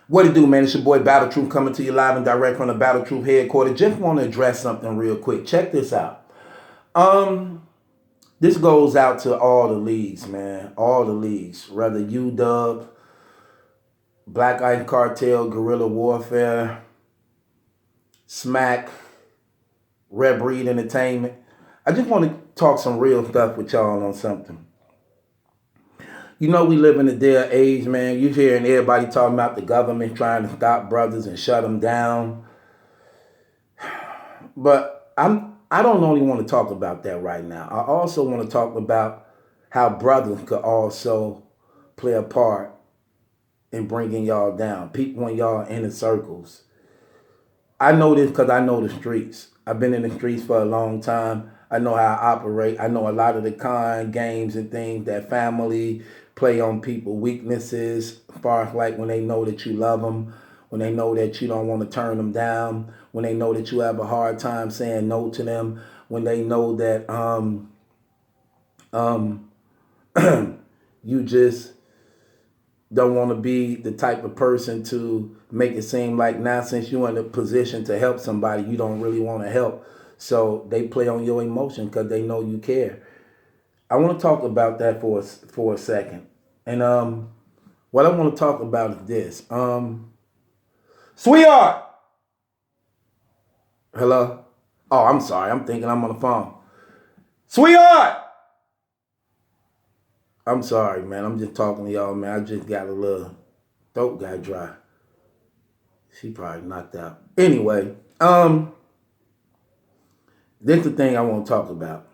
What it do, man? It's your boy Battle Truth coming to you live and direct from the Battle Truth headquarters. Just want to address something real quick. Check this out. Um, this goes out to all the leagues, man. All the leagues. Whether UW, Black Ice Cartel, Guerrilla Warfare, Smack, Red Breed Entertainment. I just want to talk some real stuff with y'all on something. You know we live in a day of age, man. You hearing everybody talking about the government trying to stop brothers and shut them down. But I don't only want to talk about that right now. I also want to talk about how brothers could also play a part in bringing y'all down. People in y'all inner circles. I know this because I know the streets. I've been in the streets for a long time. I know how I operate. I know a lot of the con games and things that family play on people weaknesses, as far as like when they know that you love them, when they know that you don't want to turn them down, when they know that you have a hard time saying no to them, when they know that you just don't want to be the type of person to make it seem like now since you're in a position to help somebody, you don't really want to help. So they play on your emotion because they know you care. I want to talk about that for a second. And what I want to talk about is this. Sweetheart! Hello? Oh, I'm sorry. I'm thinking I'm on the phone. Sweetheart! I'm sorry, man. I'm just talking to y'all, man. I just got a little throat got dry. She probably knocked out. Anyway, this is the thing I want to talk about.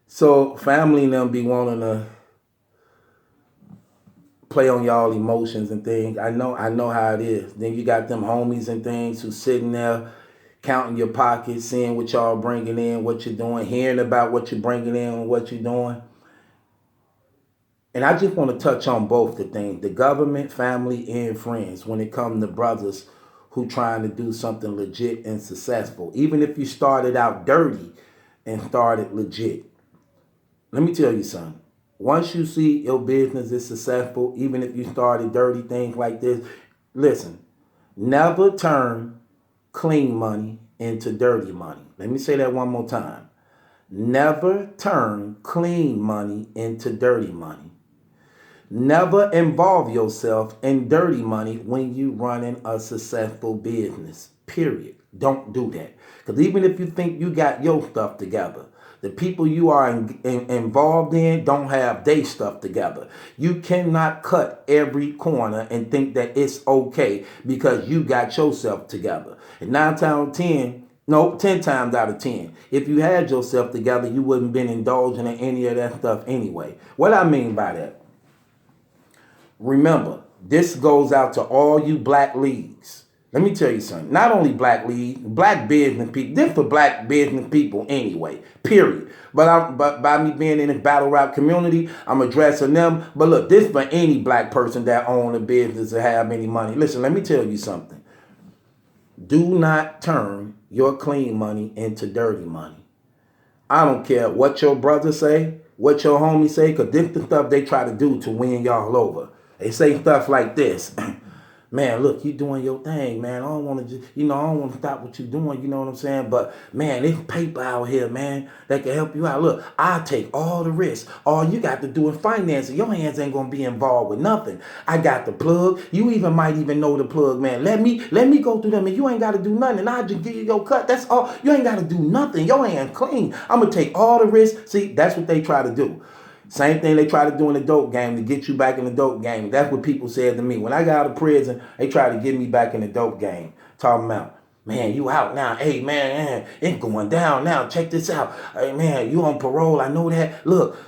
So family and them be wanting to play on y'all emotions and things. I know how it is. Then you got them homies and things who sitting there counting your pockets, seeing what y'all bringing in, what you're doing, hearing about what you're bringing in and what you're doing. And I just want to touch on both the things, the government, family, and friends when it comes to brothers who trying to do something legit and successful. Even if you started out dirty and started legit. Let me tell you something. Once you see your business is successful, even if you started dirty things like this, listen, never turn clean money into dirty money. Let me say that one more time. Never turn clean money into dirty money. Never involve yourself in dirty money when you running a successful business, period. Don't do that. Because even if you think you got your stuff together, the people you are involved in don't have their stuff together. You cannot cut every corner and think that it's okay because you got yourself together. And 9 times out of 10, no, 10 times out of 10, if you had yourself together, you wouldn't been indulging in any of that stuff anyway. What I mean by that, remember, this goes out to all you black leagues. Let me tell you something. Not only black league, black business people. This for black business people anyway. Period. But by me being in the battle rap community, I'm addressing them. But look, this for any black person that own a business or have any money. Listen, let me tell you something. Do not turn your clean money into dirty money. I don't care what your brother say, what your homie say, because this the stuff they try to do to win y'all over. They say stuff like this. Man, look, you doing your thing, man. I don't want to just, I don't want to stop what you doing, you know what I'm saying? But, man, there's paper out here, man, that can help you out. Look, I'll take all the risks. All you got to do is finance it. Your hands ain't going to be involved with nothing. I got the plug. You even might even know the plug, man. Let me go through them, and you ain't got to do nothing. And I'll just give you your cut. That's all. You ain't got to do nothing. Your hands clean. I'm going to take all the risks. See, that's what they try to do. Same thing they try to do in the dope game to get you back in the dope game. That's what people said to me. When I got out of prison, they tried to get me back in the dope game. Talking about, man, you out now. Hey, man, it's going down now. Check this out. Hey, man, you on parole. I know that. Look,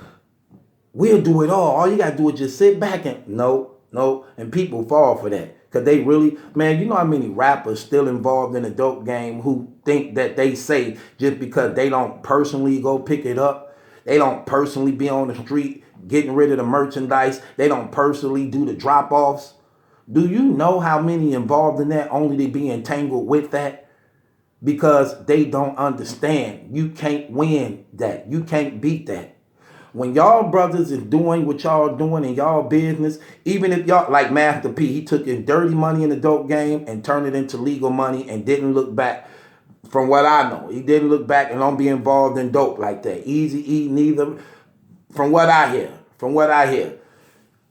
we'll do it all. All you got to do is just sit back and, no. And people fall for that. Because they really, man, you know how many rappers still involved in the dope game who think that they say just because they don't personally go pick it up. They don't personally be on the street getting rid of the merchandise. They don't personally do the drop-offs. Do you know how many involved in that only to be entangled with that? Because they don't understand. You can't win that. You can't beat that. when y'all brothers is doing what y'all doing in y'all business, even if y'all, like Master P, he took his dirty money in the dope game and turned it into legal money and didn't look back. From what I know, he didn't look back and don't be involved in dope like that. Easy E neither. From what I hear,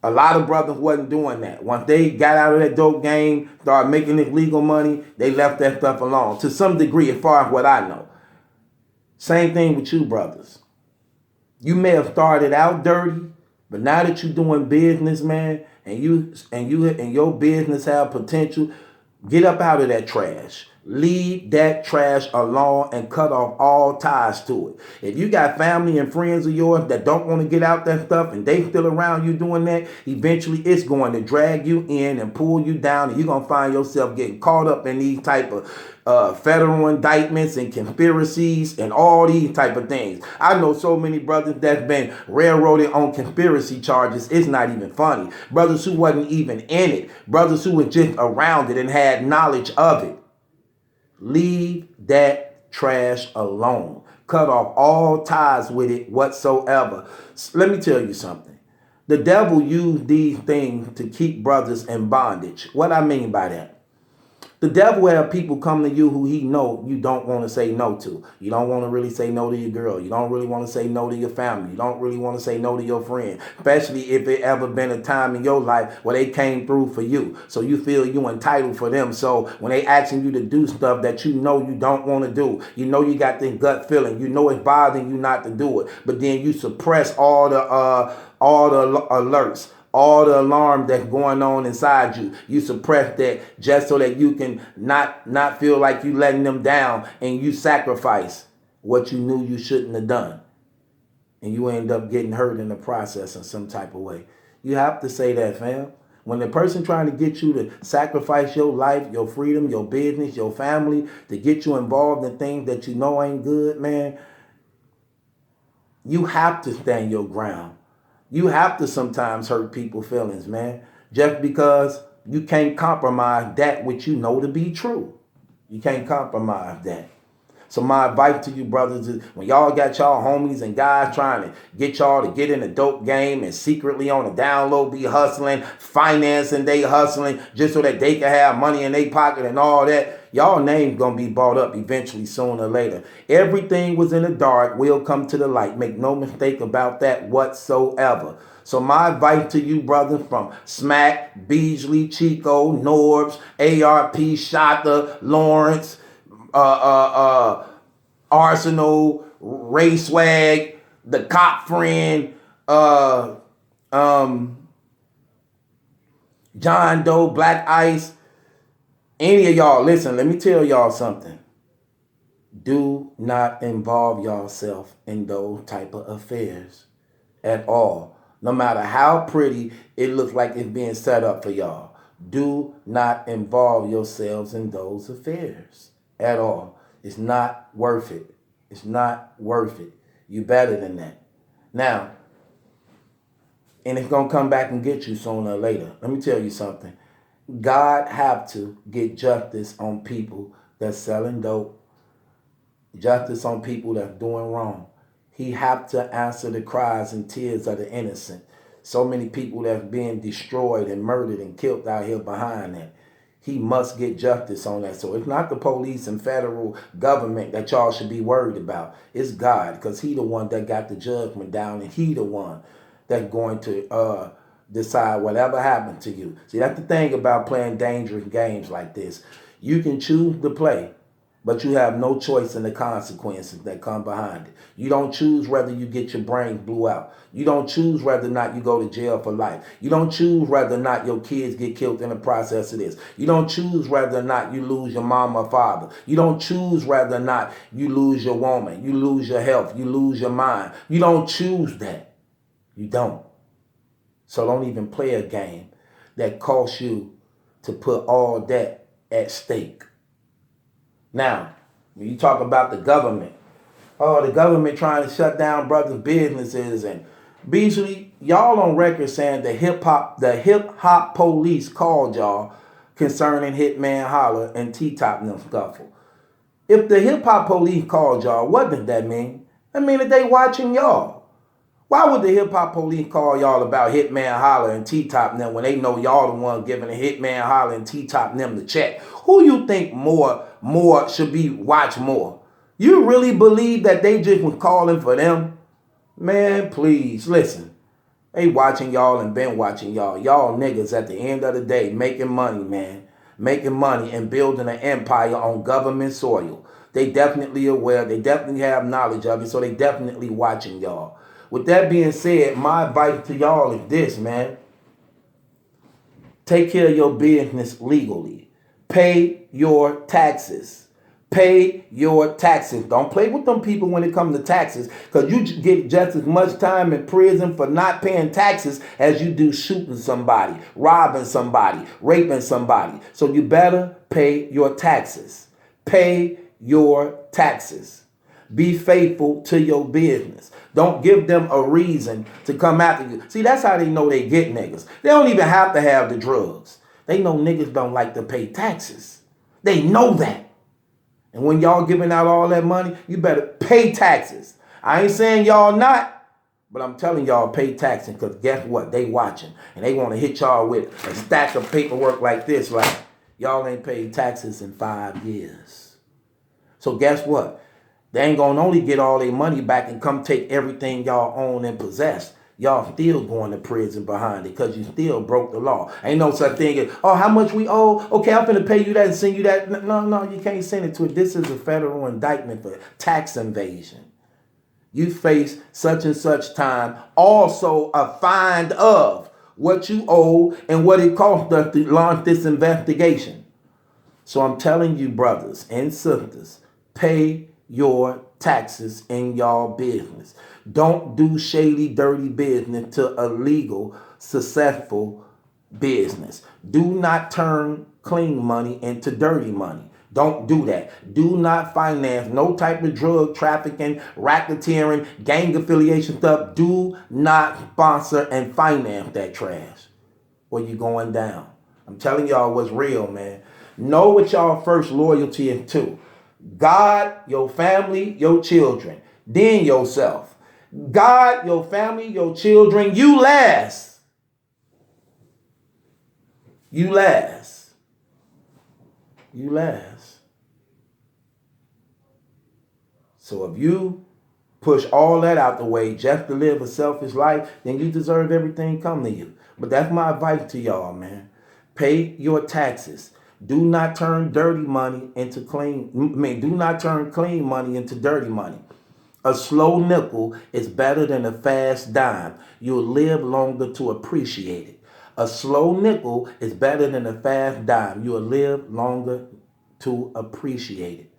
a lot of brothers wasn't doing that. Once they got out of that dope game, started making this legal money, they left that stuff alone. To some degree, as far as what I know. Same thing with you brothers. You may have started out dirty, but now that you're doing business, man, and your business have potential, get up out of that trash. Leave that trash alone and cut off all ties to it. If you got family and friends of yours that don't want to get out that stuff and they still around you doing that, eventually it's going to drag you in and pull you down, and you're going to find yourself getting caught up in these type of federal indictments and conspiracies and all these type of things. I know so many brothers that's been railroaded on conspiracy charges. It's not even funny. Brothers who wasn't even in it. Brothers who was just around it and had knowledge of it. Leave that trash alone. Cut off all ties with it whatsoever. Let me tell you something. The devil used these things to keep brothers in bondage. What I mean by that? The devil have people come to you who he know you don't want to say no to. You don't want to really say no to your girl. You don't really want to say no to your family. You don't really want to say no to your friend. Especially if it ever been a time in your life where they came through for you. So you feel you entitled for them. So when they asking you to do stuff that you know you don't want to do, you know you got this gut feeling, you know it's bothering you not to do it, but then you suppress all the alerts, all the alarm that's going on inside you. You suppress that just so that you can not feel like you letting them down, and you sacrifice what you knew you shouldn't have done. And you end up getting hurt in the process in some type of way. You have to say that, fam. When the person trying to get you to sacrifice your life, your freedom, your business, your family, to get you involved in things that you know ain't good, man, you have to stand your ground. You have to sometimes hurt people's feelings, man, just because you can't compromise that which you know to be true. You can't compromise that. So my advice to you brothers is, when y'all got y'all homies and guys trying to get y'all to get in the dope game and secretly on the down low be hustling, financing, they hustling just so that they can have money in their pocket and all that, y'all name gonna be bought up eventually, sooner or later. Everything was in the dark will come to the light. Make no mistake about that whatsoever. So my advice to you brothers, from Smack, Beasley, Chico, Norbs, ARP, Shota, Lawrence, Arsonal, Ray Swag, the Cop Friend, John Doe, Black Ice, any of y'all, listen, let me tell y'all something. Do not involve yourself in those type of affairs at all. No matter how pretty it looks like it's being set up for y'all. Do not involve yourselves in those affairs at all. It's not worth it. It's not worth it. You better than that. Now, and it's going to come back and get you sooner or later. Let me tell you something. God have to get justice on people that's selling dope. Justice on people that's doing wrong. He have to answer the cries and tears of the innocent. So many people that's being destroyed and murdered and killed out here behind that. He must get justice on that. So it's not the police and federal government that y'all should be worried about. It's God, because he the one that got the judgment down, and he the one that's going to decide whatever happened to you. See, that's the thing about playing dangerous games like this. You can choose to play, but you have no choice in the consequences that come behind it. You don't choose whether you get your brains blew out. You don't choose whether or not you go to jail for life. You don't choose whether or not your kids get killed in the process of this. You don't choose whether or not you lose your mom or father. You don't choose whether or not you lose your woman. You lose your health. You lose your mind. You don't choose that. You don't. So don't even play a game that costs you to put all that at stake. Now, when you talk about the government, the government trying to shut down brothers' businesses, and Beasley, y'all on record saying the hip hop police called y'all concerning Hitman Holler and T-Top and them scuffle. If the hip hop police called y'all, what does that mean? That mean that they watching y'all. Why would the hip hop police call y'all about Hitman Holler and T-Top and them when they know y'all the one giving the Hitman Holler and T-Top and them the check? Who you think more should be watched more? You really believe that they just was calling for them? Man, please, listen. They watching y'all and been watching y'all. Y'all niggas at the end of the day making money, man. Making money and building an empire on government soil. They definitely aware. They definitely have knowledge of it. So they definitely watching y'all. With that being said, my advice to y'all is this, man. Take care of your business legally. Pay your taxes. Pay your taxes. Don't play with them people when it comes to taxes, because you get just as much time in prison for not paying taxes as you do shooting somebody, robbing somebody, raping somebody. So you better pay your taxes. Pay your taxes. Be faithful to your business. Don't give them a reason to come after you. See, that's how they know they get niggas. They don't even have to have the drugs. They know niggas don't like to pay taxes. They know that. And when y'all giving out all that money, you better pay taxes. I ain't saying y'all not, but I'm telling y'all pay taxes, because guess what? They watching. And they want to hit y'all with a stack of paperwork like this, like y'all ain't paid taxes in 5 years. So guess what? They ain't gonna only get all their money back and come take everything y'all own and possess. Y'all still going to prison behind it, because you still broke the law. Ain't no such thing as, oh, how much we owe? Okay, I'm finna pay you that and send you that. No, you can't send it to it. This is a federal indictment for tax evasion. You face such and such time. Also a fine of what you owe and what it cost us to launch this investigation. So I'm telling you, brothers and sisters, pay your taxes in y'all business. Don't do shady, dirty business to illegal, successful business. Do not turn clean money into dirty money. Don't do that. Do not finance no type of drug trafficking, racketeering, gang affiliation stuff. Do not sponsor and finance that trash, or you going down. I'm telling y'all what's real, man. Know what y'all first loyalty is to. God, your family, your children, then yourself. God, your family, your children, you last. You last. You last. So if you push all that out the way just to live a selfish life, then you deserve everything come to you. But that's my advice to y'all, man. Pay your taxes. Do not turn dirty money into clean. Do not turn clean money into dirty money. A slow nickel is better than a fast dime. You'll live longer to appreciate it. A slow nickel is better than a fast dime. You'll live longer to appreciate it.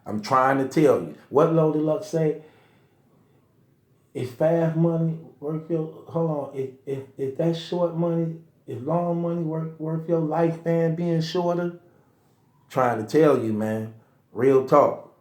I'm trying to tell you. What Low Deluxe say? Is fast money worth your... Hold on. If that short money... Is long money worth your lifespan being shorter? Trying to tell you, man. Real talk.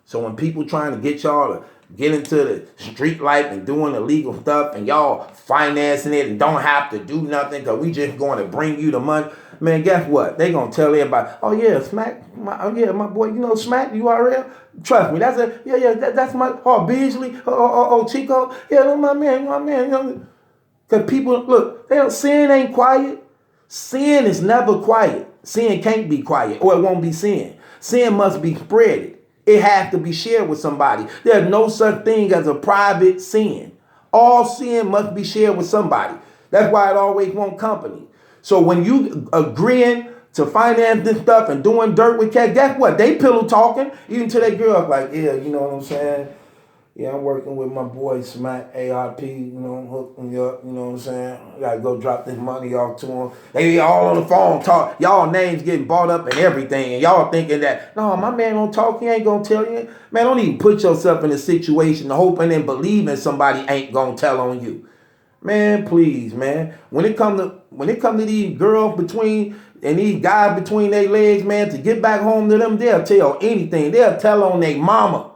So when people trying to get y'all to get into the street life and doing illegal stuff and y'all financing it and don't have to do nothing because we just going to bring you the money, man, guess what? They going to tell everybody, oh yeah, Smack, my boy, you know Smack, URL? Trust me, that's my, Beasley, Chico, yeah, my man, you know. Because people, look, sin ain't quiet. Sin is never quiet. Sin can't be quiet, or it won't be sin. Sin must be spreaded. It has to be shared with somebody. There's no such thing as a private sin. All sin must be shared with somebody. That's why it always wants company. So when you agreeing to finance this stuff and doing dirt with cats, guess what? They pillow talking, even to that girl, like, yeah, you know what I'm saying? Yeah, I'm working with my boy Smack ARP, you know, I'm hooking you up, you know what I'm saying? I gotta go drop this money off to him. They all on the phone talk. Y'all names getting bought up and everything. And y'all thinking that, no, my man don't talk, he ain't gonna tell you. Man, don't even put yourself in a situation hoping and believing somebody ain't gonna tell on you. Man, please, man. When it come to these girls between and these guys between their legs, man, to get back home to them, they'll tell anything. They'll tell on their mama.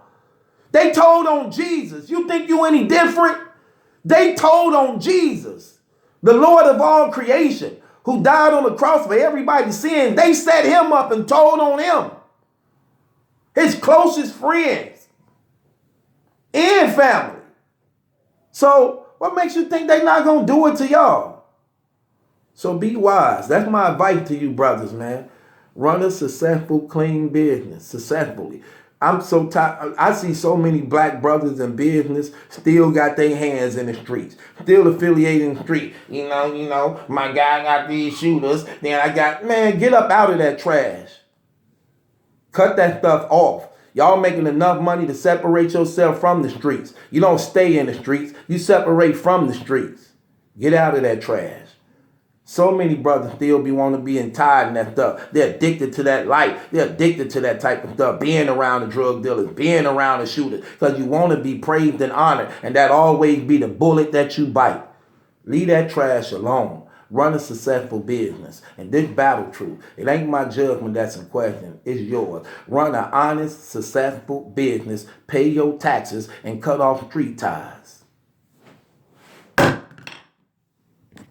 They told on Jesus. You think you any different? They told on Jesus, the Lord of all creation, who died on the cross for everybody's sin. They set him up and told on him. His closest friends and family. So what makes you think they not gonna do it to y'all? So be wise. That's my advice to you brothers, man. Run a successful, clean business successfully. I'm so tired. I see so many black brothers in business still got their hands in the streets, still affiliated in the street. My guy got these shooters. Then I got, man, get up out of that trash. Cut that stuff off. Y'all making enough money to separate yourself from the streets. You don't stay in the streets. You separate from the streets. Get out of that trash. So many brothers still be wanting to be tied in that stuff. They're addicted to that life. They're addicted to that type of stuff. Being around the drug dealers, being around the shooters. Because you want to be praised and honored. And that always be the bullet that you bite. Leave that trash alone. Run a successful business. And this battle truth, it ain't my judgment that's in question. It's yours. Run an honest, successful business. Pay your taxes and cut off street ties.